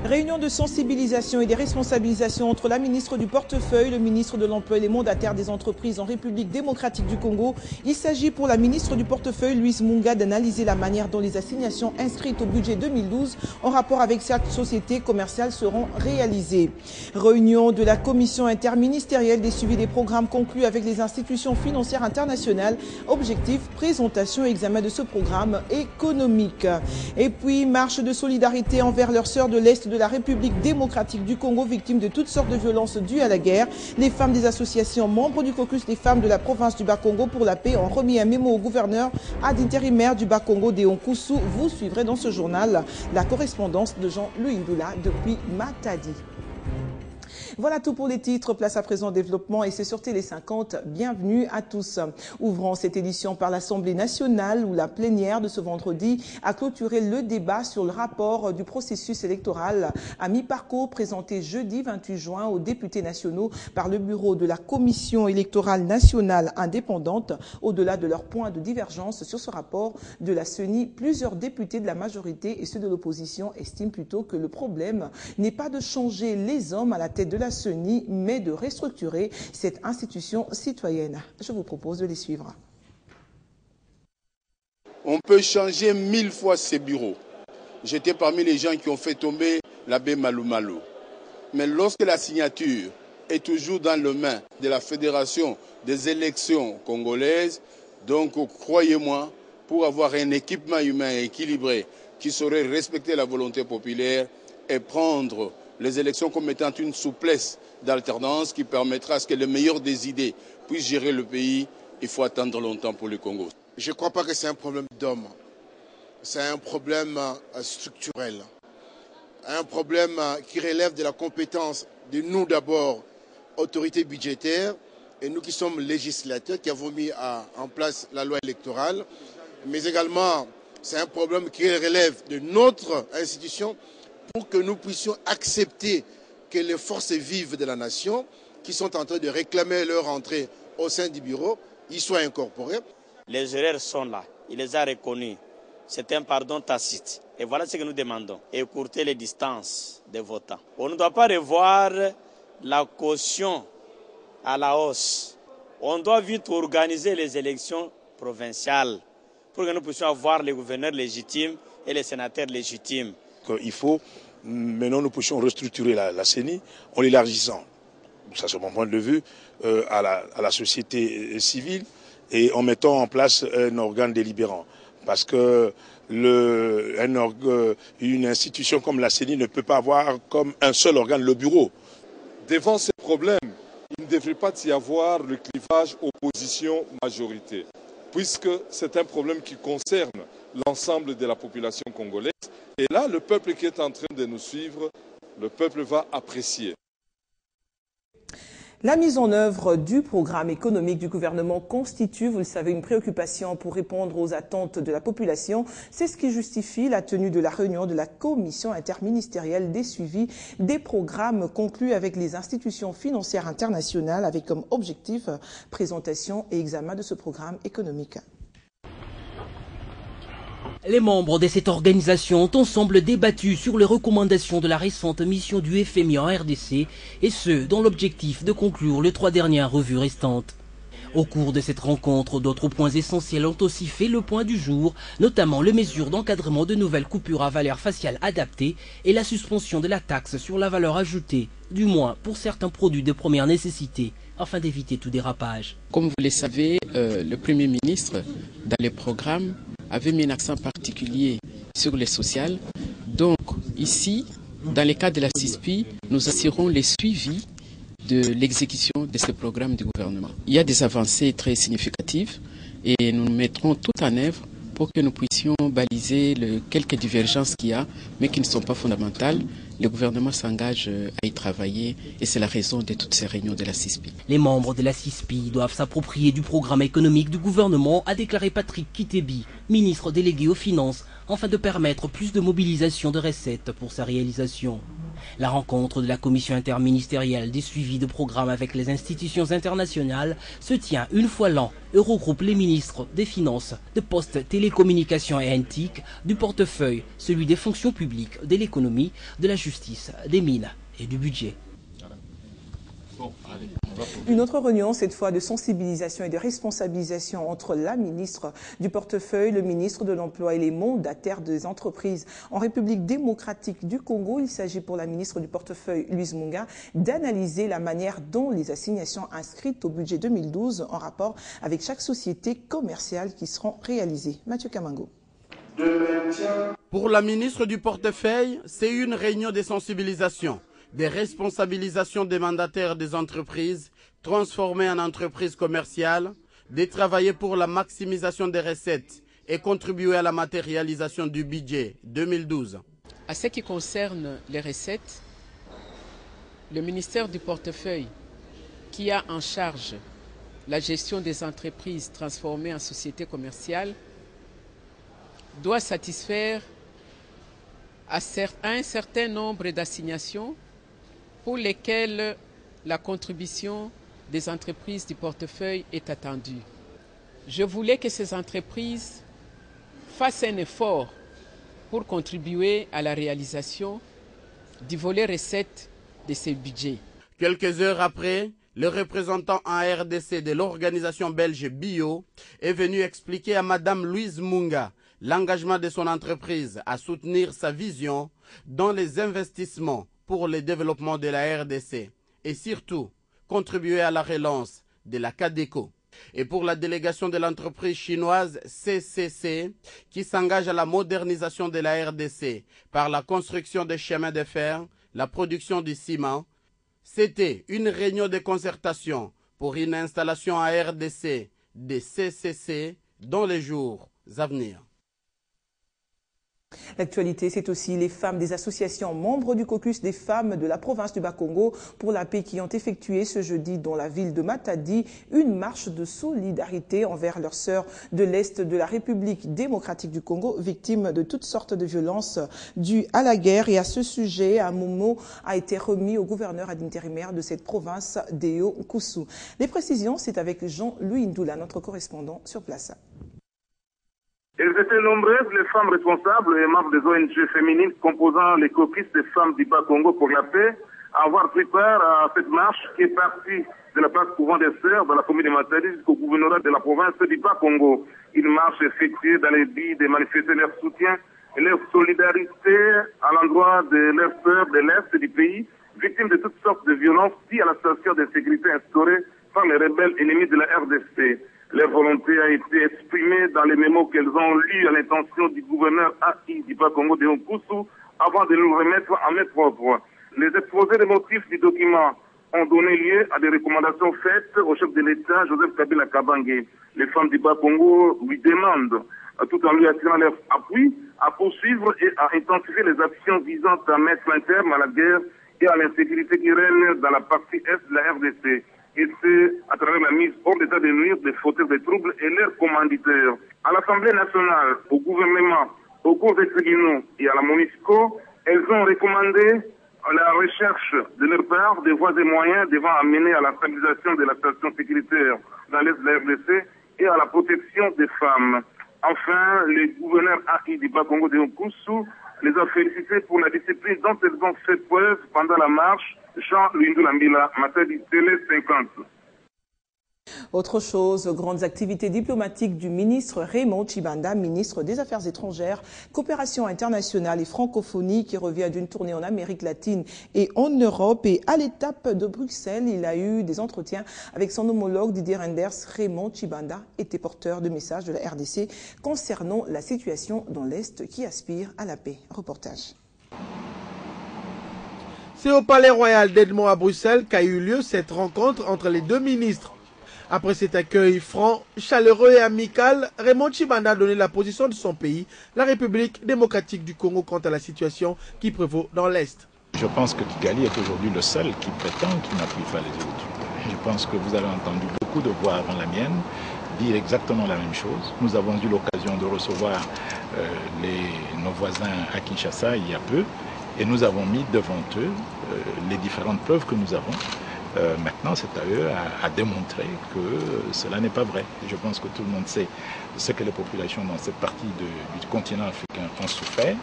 Réunion de sensibilisation et de responsabilisation entre la ministre du Portefeuille, le ministre de l'Emploi et les mandataires des entreprises en République démocratique du Congo. Il s'agit pour la ministre du Portefeuille, Louise Munga, d'analyser la manière dont les assignations inscrites au budget 2012 en rapport avec cette société commerciale seront réalisées. Réunion de la commission interministérielle des suivis des programmes conclus avec les institutions financières internationales. Objectif, présentation et examen de ce programme économique. Et puis, marche de solidarité envers leurs sœurs de l'Est de la République démocratique du Congo, victimes de toutes sortes de violences dues à la guerre. Les femmes des associations membres du caucus des femmes de la province du Bas-Congo pour la paix ont remis un mémo au gouverneur ad intérimaire du Bas-Congo, Déon Koussou. Vous suivrez dans ce journal la correspondance de Jean-Louis Ndoula depuis Matadi. Voilà tout pour les titres. Place à présent au développement et c'est sur Télé 50. Bienvenue à tous. Ouvrons cette édition par l'Assemblée nationale où la plénière de ce vendredi a clôturé le débat sur le rapport du processus électoral à mi-parcours présenté jeudi 28 juin aux députés nationaux par le bureau de la Commission électorale nationale indépendante. Au-delà de leurs points de divergence sur ce rapport de la CENI, plusieurs députés de la majorité et ceux de l'opposition estiment plutôt que le problème n'est pas de changer les hommes à la tête de la CENI, mais de restructurer cette institution citoyenne. Je vous propose de les suivre. On peut changer 1000 fois ces bureaux. J'étais parmi les gens qui ont fait tomber l'abbé Malou Malou. Mais lorsque la signature est toujours dans les mains de la Fédération des élections congolaises, donc croyez-moi, pour avoir un équipement humain équilibré qui saurait respecter la volonté populaire et prendre les élections comme étant une souplesse d'alternance qui permettra à ce que les meilleurs des idées puissent gérer le pays, il faut attendre longtemps pour le Congo. Je ne crois pas que c'est un problème d'homme. C'est un problème structurel. Un problème qui relève de la compétence de nous d'abord, autorités budgétaires, et nous qui sommes législateurs, qui avons mis en place la loi électorale. Mais également, c'est un problème qui relève de notre institution, pour que nous puissions accepter que les forces vives de la nation, qui sont en train de réclamer leur entrée au sein du bureau, y soient incorporées. Les erreurs sont là, il les a reconnues. C'est un pardon tacite. Et voilà ce que nous demandons, écourter les distances des votants. On ne doit pas revoir la caution à la hausse. On doit vite organiser les élections provinciales pour que nous puissions avoir les gouverneurs légitimes et les sénateurs légitimes. Il faut, maintenant nous puissions restructurer la CENI en l'élargissant, ça c'est mon point de vue, à la société civile et en mettant en place un organe délibérant. Parce que une institution comme la CENI ne peut pas avoir comme un seul organe le bureau. Devant ces problèmes, il ne devrait pas y avoir le clivage opposition-majorité, puisque c'est un problème qui concerne l'ensemble de la population congolaise. Et là, le peuple qui est en train de nous suivre, le peuple va apprécier. La mise en œuvre du programme économique du gouvernement constitue, vous le savez, une préoccupation pour répondre aux attentes de la population. C'est ce qui justifie la tenue de la réunion de la commission interministérielle des suivis des programmes conclus avec les institutions financières internationales avec comme objectif présentation et examen de ce programme économique. Les membres de cette organisation ont ensemble débattu sur les recommandations de la récente mission du FMI en RDC et ce, dans l'objectif de conclure les 3 dernières revues restantes. Au cours de cette rencontre, d'autres points essentiels ont aussi fait le point du jour, notamment les mesures d'encadrement de nouvelles coupures à valeur faciale adaptée et la suspension de la taxe sur la valeur ajoutée, du moins pour certains produits de première nécessité, afin d'éviter tout dérapage. Comme vous le savez, le Premier ministre, dans les programmes, avait mis un accent particulier sur les sociales. Donc ici, dans le cas de la CISPI, nous assurons les suivis de l'exécution de ce programme du gouvernement. Il y a des avancées très significatives et nous mettrons tout en œuvre pour que nous puissions baliser quelques divergences qu'il y a, mais qui ne sont pas fondamentales. Le gouvernement s'engage à y travailler et c'est la raison de toutes ces réunions de la CISPI. Les membres de la CISPI doivent s'approprier du programme économique du gouvernement, a déclaré Patrick Kitebi, ministre délégué aux Finances, afin de permettre plus de mobilisation de recettes pour sa réalisation. La rencontre de la commission interministérielle des suivis de programmes avec les institutions internationales se tient une fois l'an et regroupe les ministres des Finances, de Postes, Télécommunications et Antiques, du portefeuille, celui des fonctions publiques, de l'économie, de la justice, des mines et du budget. Une autre réunion, cette fois de sensibilisation et de responsabilisation entre la ministre du portefeuille, le ministre de l'Emploi et les mandataires des entreprises en République démocratique du Congo. Il s'agit pour la ministre du portefeuille, Louise Munga, d'analyser la manière dont les assignations inscrites au budget 2012 en rapport avec chaque société commerciale qui seront réalisées. Mathieu Kamango. Pour la ministre du portefeuille, c'est une réunion de sensibilisation, des responsabilisations des mandataires des entreprises transformées en entreprises commerciales, de travailler pour la maximisation des recettes et contribuer à la matérialisation du budget 2012. À ce qui concerne les recettes, le ministère du portefeuille, qui a en charge la gestion des entreprises transformées en sociétés commerciales, doit satisfaire à un certain nombre d'assignations pour lesquelles la contribution des entreprises du portefeuille est attendue. Je voulais que ces entreprises fassent un effort pour contribuer à la réalisation du volet recettes de ces budgets. Quelques heures après, le représentant en RDC de l'organisation belge Bio est venu expliquer à Madame Louise Munga l'engagement de son entreprise à soutenir sa vision dans les investissements pour le développement de la RDC et surtout contribuer à la relance de la CADECO. Et pour la délégation de l'entreprise chinoise CCC qui s'engage à la modernisation de la RDC par la construction des chemins de fer, la production du ciment, c'était une réunion de concertation pour une installation en RDC des CCC dans les jours à venir. L'actualité, c'est aussi les femmes des associations membres du caucus des femmes de la province du Bas-Congo pour la paix qui ont effectué ce jeudi dans la ville de Matadi une marche de solidarité envers leurs sœurs de l'Est de la République démocratique du Congo, victimes de toutes sortes de violences dues à la guerre. Et à ce sujet, un mot a été remis au gouverneur intérimaire de cette province, Deo Koussou. Les précisions, c'est avec Jean-Louis Ndoula, notre correspondant sur place. Elles étaient nombreuses, les femmes responsables et membres des ONG féminines composant les caucus des femmes du Bas-Congo pour la paix à avoir pris part à cette marche qui est partie de la place couvent des Sœurs dans la commune de Matadi jusqu'au gouvernorat de la province du Bas-Congo. Une marche effectuée dans le but de manifester leur soutien et leur solidarité à l'endroit de leurs sœurs de l'Est du pays, victimes de toutes sortes de violences dues à la situation de sécurité instaurée par les rebelles ennemis de la RDC. Leur volonté a été exprimée dans les mémos qu'elles ont lus à l'intention du gouverneur AI du Bas-Congo de Koussou avant de nous remettre en main propre. Les exposés des motifs du document ont donné lieu à des recommandations faites au chef de l'État, Joseph Kabila Kabange. Les femmes du Bas-Congo lui demandent, tout en lui assurant leur appui, à poursuivre et à intensifier les actions visant à mettre un terme à la guerre et à l'insécurité qui règne dans la partie est de la RDC. Et c'est à travers la mise hors d'état de nuire des fauteurs de troubles et leurs commanditaires. À l'Assemblée nationale, au gouvernement, aux cours des tribunaux et à la MONUSCO, elles ont recommandé la recherche de leur part des voies et moyens devant amener à la stabilisation de la situation sécuritaire dans l'est de la RDC et à la protection des femmes. Enfin, le gouverneur AI du Bas-Congo de Koussou les a félicités pour la discipline dont elles ont fait preuve pendant la marche. Jean-Louis Ndoula, Matadi Télé 50. Autre chose, grandes activités diplomatiques du ministre Raymond Tshibanda, ministre des Affaires étrangères, coopération internationale et francophonie, qui revient d'une tournée en Amérique latine et en Europe. Et à l'étape de Bruxelles, il a eu des entretiens avec son homologue Didier Reynders. Raymond Tshibanda était porteur de messages de la RDC concernant la situation dans l'Est qui aspire à la paix. Reportage. C'est au Palais Royal d'Edmond à Bruxelles qu'a eu lieu cette rencontre entre les deux ministres. Après cet accueil franc, chaleureux et amical, Raymond Tshibanda a donné la position de son pays, la République démocratique du Congo, quant à la situation qui prévaut dans l'Est. Je pense que Kigali est aujourd'hui le seul qui prétend qu'il n'appuie pas les autres. Je pense que vous avez entendu beaucoup de voix avant la mienne dire exactement la même chose. Nous avons eu l'occasion de recevoir nos voisins à Kinshasa il y a peu. Et nous avons mis devant eux les différentes preuves que nous avons. Maintenant, c'est à eux à démontrer que cela n'est pas vrai. Je pense que tout le monde sait ce que les populations dans cette partie du continent africain ont souffert.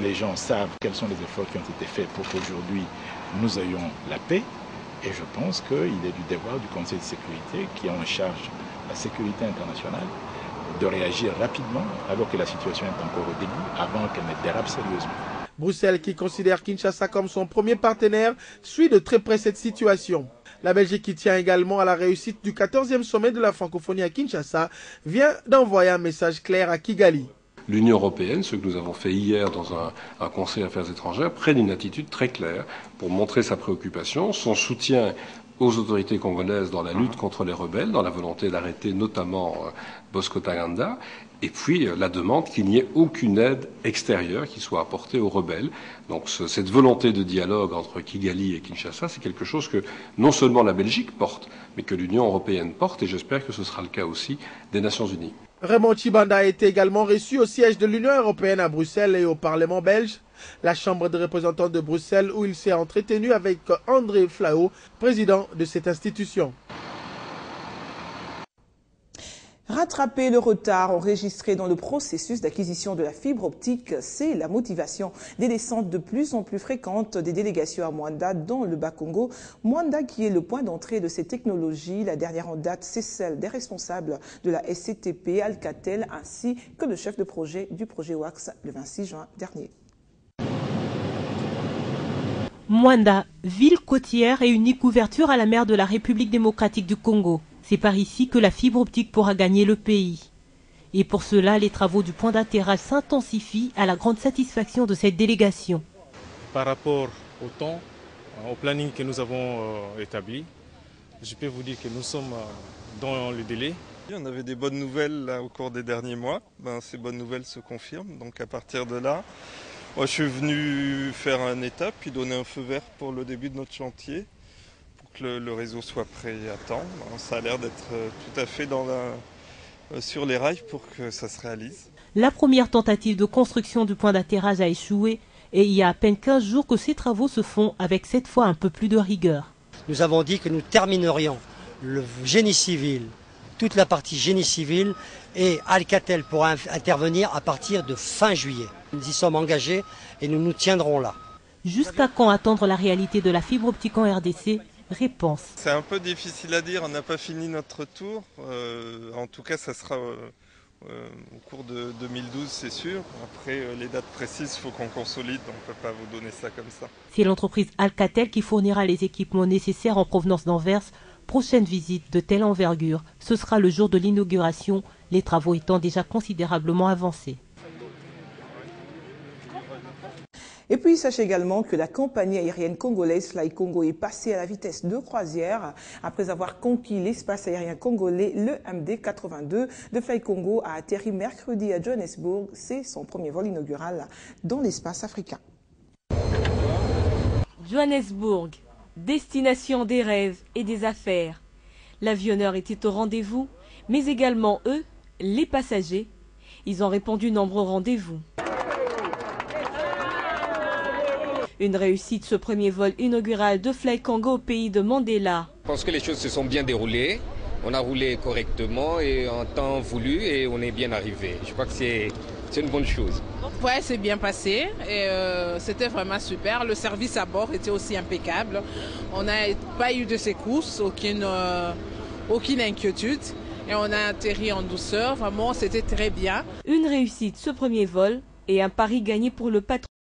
Les gens savent quels sont les efforts qui ont été faits pour qu'aujourd'hui nous ayons la paix. Et je pense qu'il est du devoir du Conseil de sécurité, qui a en charge la sécurité internationale, de réagir rapidement alors que la situation est encore au début, avant qu'elle ne dérape sérieusement. Bruxelles, qui considère Kinshasa comme son premier partenaire, suit de très près cette situation. La Belgique, qui tient également à la réussite du 14e sommet de la francophonie à Kinshasa, vient d'envoyer un message clair à Kigali. L'Union européenne, ce que nous avons fait hier dans un Conseil Affaires étrangères, prenne une attitude très claire pour montrer sa préoccupation, son soutien aux autorités congolaises dans la lutte contre les rebelles, dans la volonté d'arrêter notamment Bosco Ntaganda, et puis la demande qu'il n'y ait aucune aide extérieure qui soit apportée aux rebelles. Donc cette volonté de dialogue entre Kigali et Kinshasa, c'est quelque chose que non seulement la Belgique porte, mais que l'Union européenne porte, et j'espère que ce sera le cas aussi des Nations unies. Raymond Tchibanda a été également reçu au siège de l'Union européenne à Bruxelles et au Parlement belge, la Chambre des représentants de Bruxelles, où il s'est entretenu avec André Flao, président de cette institution. Rattraper le retard enregistré dans le processus d'acquisition de la fibre optique, c'est la motivation des descentes de plus en plus fréquentes des délégations à Mwanda dans le Bas-Congo. Mwanda qui est le point d'entrée de ces technologies. La dernière en date, c'est celle des responsables de la SCTP, Alcatel, ainsi que le chef de projet du projet WAX le 26 juin dernier. Mwanda, ville côtière et unique ouverture à la mer de la République démocratique du Congo. C'est par ici que la fibre optique pourra gagner le pays. Et pour cela, les travaux du point d'atterrage s'intensifient à la grande satisfaction de cette délégation. Par rapport au temps, au planning que nous avons établi, je peux vous dire que nous sommes dans le délai. On avait des bonnes nouvelles là, au cours des derniers mois. Ces bonnes nouvelles se confirment. Donc à partir de là, moi, je suis venu faire une étape puis donner un feu vert pour le début de notre chantier. Que le réseau soit prêt à temps. Ça a l'air d'être tout à fait sur les rails pour que ça se réalise. La première tentative de construction du point d'atterrage a échoué et il y a à peine 15 jours que ces travaux se font avec cette fois un peu plus de rigueur. Nous avons dit que nous terminerions le génie civil, toute la partie génie civil, et Alcatel pourra intervenir à partir de fin juillet. Nous y sommes engagés et nous nous tiendrons là. Jusqu'à quand attendre la réalité de la fibre optique en RDC? Réponse. C'est un peu difficile à dire, on n'a pas fini notre tour. En tout cas, ça sera au cours de 2012, c'est sûr. Après, les dates précises, il faut qu'on consolide, on ne peut pas vous donner ça comme ça. C'est l'entreprise Alcatel qui fournira les équipements nécessaires en provenance d'Anvers. Prochaine visite de telle envergure, ce sera le jour de l'inauguration, les travaux étant déjà considérablement avancés. Et puis, sachez également que la compagnie aérienne congolaise Fly Congo est passée à la vitesse de croisière. Après avoir conquis l'espace aérien congolais, le MD-82 de Fly Congo a atterri mercredi à Johannesburg. C'est son premier vol inaugural dans l'espace africain. Johannesburg, destination des rêves et des affaires. L'avionneur était au rendez-vous, mais également eux, les passagers. Ils ont répondu nombreux rendez-vous. Une réussite, ce premier vol inaugural de Fly Congo au pays de Mandela. Je pense que les choses se sont bien déroulées. On a roulé correctement et en temps voulu et on est bien arrivé. Je crois que c'est une bonne chose. Ouais, c'est bien passé et c'était vraiment super. Le service à bord était aussi impeccable. On n'a pas eu de secousses, aucune inquiétude. Et on a atterri en douceur. Vraiment, c'était très bien. Une réussite, ce premier vol, et un pari gagné pour le patron